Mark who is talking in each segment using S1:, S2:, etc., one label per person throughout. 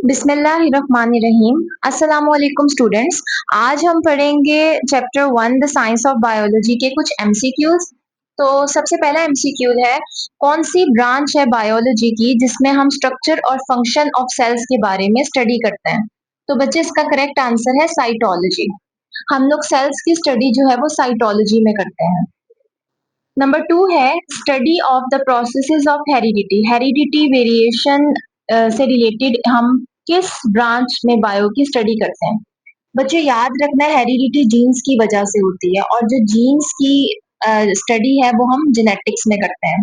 S1: बिस्मिल्लाहिर्रहमानिर्रहीम। अस्सलाम वालेकुम स्टूडेंट्स। आज हम पढ़ेंगे chapter 1 the science of biology के कुछ एमसीक्यूज। तो सबसे पहला एमसीक्यू है, कौन सी ब्रांच है बायोलॉजी की जिसमें हम स्ट्रक्चर और फंक्शन ऑफ सेल्स के बारे में स्टडी करते हैं? तो बच्चे इसका करेक्ट आंसर है साइटोलॉजी। हम लोग सेल्स की स्टडी जो है वो साइटोलॉजी में करते हैं। नंबर 2 है study of the processes of heredity. Heredity variation से रिलेटेड हम किस ब्रांच में बायो की स्टडी करते हैं? बच्चे याद रखना, हेरिडिटी जीन्स की वजह से होती है और जो जीन्स की स्टडी है वो हम जेनेटिक्स में करते हैं।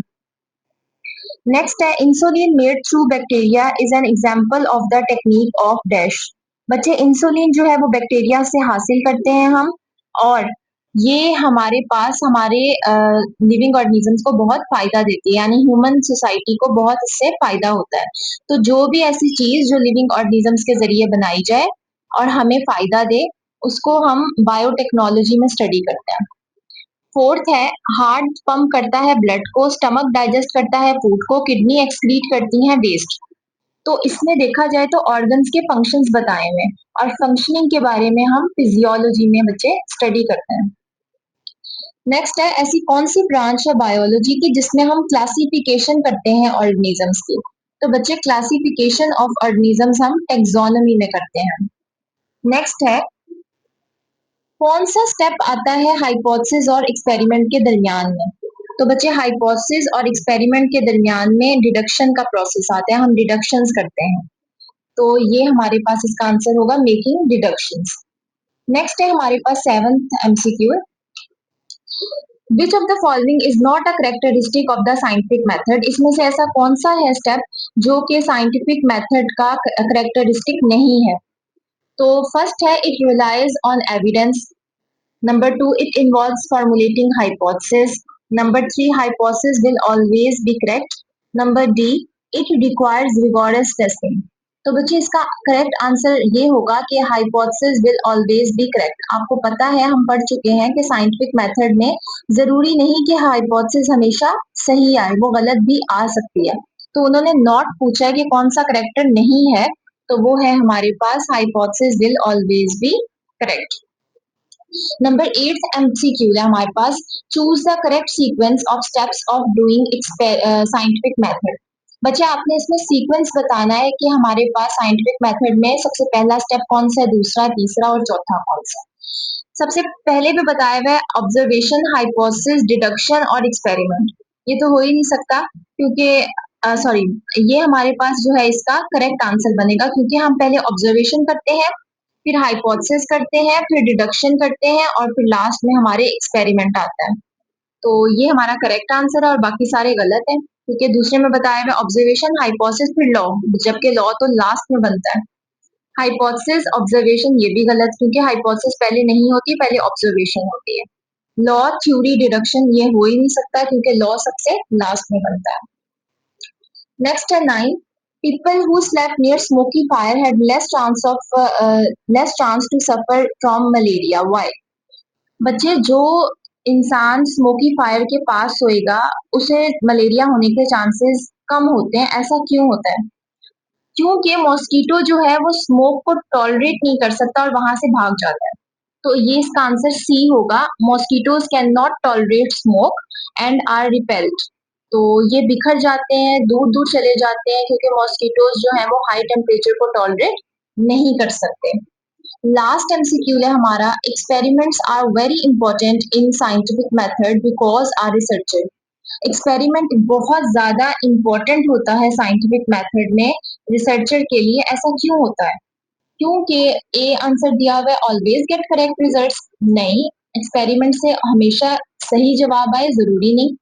S1: नेक्स्ट है insulin made through bacteria is an example of the technique of dash. बच्चे इंसुलिन जो है वो बैक्टीरिया से हासिल करते हैं हम, और ये हमारे पास हमारे लिविंग ऑर्गेनिजम्स को बहुत फायदा देती है, यानी ह्यूमन सोसाइटी को बहुत इससे फायदा होता है। तो जो भी ऐसी चीज जो लिविंग ऑर्गेनिजम्स के जरिए बनाई जाए और हमें फायदा दे, उसको हम बायोटेक्नोलॉजी में स्टडी करते हैं। फोर्थ है हार्ट पंप करता है ब्लड को, स्टमक डाइजेस्ट करता है फूड को, किडनी एक्सक्रीट करती है वेस्ट। तो इसमें देखा जाए तो ऑर्गन्स के फंक्शंस बताए हुए हैं, और फंक्शनिंग के बारे में हम फिजियोलॉजी में बच्चे स्टडी करते हैं। नेक्स्ट है ऐसी कौन सी ब्रांच है बायोलॉजी की जिसमें हम क्लासिफिकेशन करते हैं ऑर्गेनिजम्स की? तो बच्चे क्लासिफिकेशन ऑफ ऑर्गेनिजम्स हम टेक्सोनोमी में करते हैं। नेक्स्ट है कौन सा स्टेप आता है हाइपोथेसिस और एक्सपेरिमेंट के दरमियान में? तो बच्चे हाइपोथेसिस और एक्सपेरिमेंट के दरमियान में डिडक्शन का प्रोसेस आता है, हम डिडक्शंस करते हैं। तो ये हमारे पास इसका आंसर होगा मेकिंग डिडक्शंस। नेक्स्ट है हमारे पास 7th MCQ, which of the following is not a characteristic of the scientific method. इसमें से ऐसा कौन सा है स्टेप जो कि साइंटिफिक मेथड का करेक्टरिस्टिक नहीं है? तो फर्स्ट है it relies on evidence. Number 2, it involves formulating hypothesis. Number 3, hypothesis will always be correct. Number D, it requires rigorous testing. तो बच्चे इसका करेक्ट आंसर ये होगा कि hypothesis will always be correct. आपको पता है, हम पढ़ चुके हैं कि साइंटिफिक मेथड में जरूरी नहीं कि हाइपोथेसिस हमेशा सही आए, वो गलत भी आ सकती है। तो उन्होंने नॉट पूछा है कि कौन सा करेक्टर नहीं है, तो वो है हमारे पास hypothesis will always be correct. Number 8 MCQ है हमारे पास, choose the correct sequence of steps of doing scientific method. बच्चे आपने इसमें सीक्वेंस बताना है कि हमारे पास साइंटिफिक मेथड में सबसे पहला स्टेप कौन सा है, दूसरा, तीसरा और चौथा कौन सा। सबसे पहले भी बताया हुआ है ऑब्जर्वेशन, हाइपोथेसिस, डिडक्शन और एक्सपेरिमेंट। ये तो हो ही नहीं सकता, क्योंकि सॉरी, ये हमारे पास जो है इसका करेक्ट आंसर बनेगा, क्योंकि हम पहले ऑब्जर्वेशन करते हैं, फिर हाइपोथेसिस करते हैं, फिर डिडक्शन करते हैं और फिर लास्ट में हमारे एक्सपेरिमेंट आता है। तो ये हमारा करेक्ट आंसर है और बाकी सारे गलत हैं, क्योंकि दूसरे में बताया हुआ ऑब्जर्वेशन, हाइपोथेसिस, फिर लॉ, जबकि लॉ तो लास्ट में बनता है। हाइपोथेसिस, ऑब्जर्वेशन ये भी गलत, क्योंकि हाइपोथेसिस पहले नहीं होती, पहले ऑब्जर्वेशन होती है। लॉ, थ्योरी, डिडक्शन ये हो ही नहीं सकता, क्योंकि लॉ सबसे लास्ट में बनता है। नेक्स्ट है 9, people who slept near smoky fire had less chance to suffer from malaria. Why? बच्चे जो इंसान स्मोकी फायर के पास सोएगा उसे मलेरिया होने के चांसेस कम होते हैं। ऐसा क्यों होता है? क्योंकि मॉस्किटो जो है वो स्मोक को टॉलरेट नहीं कर सकता और वहां से भाग जाता है। तो ये इसका आंसर सी होगा, mosquitoes can not tolerate smoke and are repelled. तो ये बिखर जाते हैं, दूर दूर चले जाते हैं, क्योंकि मॉस्किटोज जो है वो हाई टेम्परेचर को टॉलरेट नहीं कर सकते। लास्ट एमसीक्यू है हमारा, experiments are very important in scientific method because are researcher. Experiment बहुत ज्यादा इंपॉर्टेंट होता है साइंटिफिक मेथड में रिसर्चर के लिए। ऐसा क्यों होता है? क्योंकि ए आंसर दिया हुआ है ऑलवेज गेट करेक्ट रिजल्ट्स। नहीं, एक्सपेरिमेंट से हमेशा सही जवाब आए जरूरी नहीं।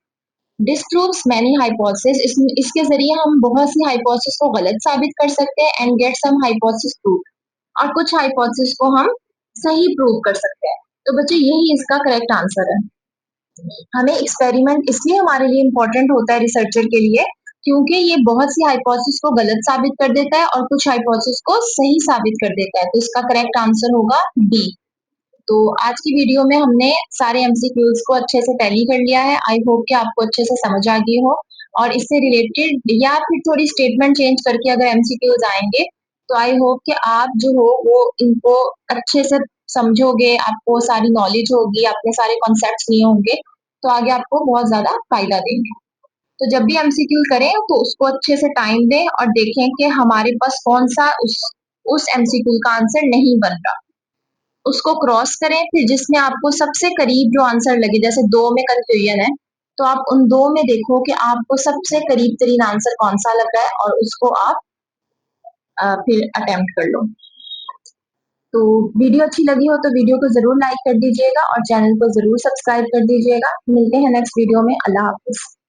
S1: डिस्प्रूव्स मैनी हाइपोथेसिस, इसके जरिए हम बहुत सी हाइपोथेसिस को गलत साबित कर सकते हैं and get some hypothesis prove, और कुछ हाइपोथेसिस को हम सही प्रूव कर सकते हैं। तो बच्चे यही इसका करेक्ट आंसर है। हमें एक्सपेरिमेंट इसलिए हमारे लिए इंपॉर्टेंट होता है रिसर्चर के लिए, क्योंकि ये बहुत सी हाइपोथेसिस को गलत साबित कर देता है और कुछ हाइपोथेसिस को सही साबित कर देता है। तो इसका करेक्ट आंसर होगा डी। तो आज की वीडियो में हमने सारे एमसीक्यूज को अच्छे से टैली कर लिया है। आई होप कि आपको अच्छे से समझ आ गई हो, और इससे रिलेटेड या फिर थोड़ी स्टेटमेंट चेंज करके अगर एमसीक्यूज आएंगे तो आई होप कि आप जो हो वो इनको अच्छे से समझोगे, आपको सारी नॉलेज होगी, आपने सारे कॉन्सेप्ट्स लिए होंगे, तो आगे आपको बहुत ज़्यादा फ़ायदा देंगे। तो जब भी एमसीक्यू करें तो उसको अच्छे से टाइम दें और देखें कि हमारे पास कौन-सा उस एमसीक्यू का आंसर नहीं बन रहा। उसको क्रॉस करें, फिर जिसमें आपको सबसे करीब जो आंसर लगे, जैसे 2 में कन्फ्यूजन है, तो आप उन 2 में देखो कि आपको सबसे करीब तरीन आंसर कौन-सा लग रहा है और उसको आप फिर अटेम्प्ट कर लो। तो वीडियो अच्छी लगी हो तो वीडियो को ज़रूर लाइक कर दीजिएगा और चैनल को ज़रूर सब्सक्राइब कर दीजिएगा। मिलते हैं नेक्स्ट वीडियो में। अल्लाह हाफ़िज़।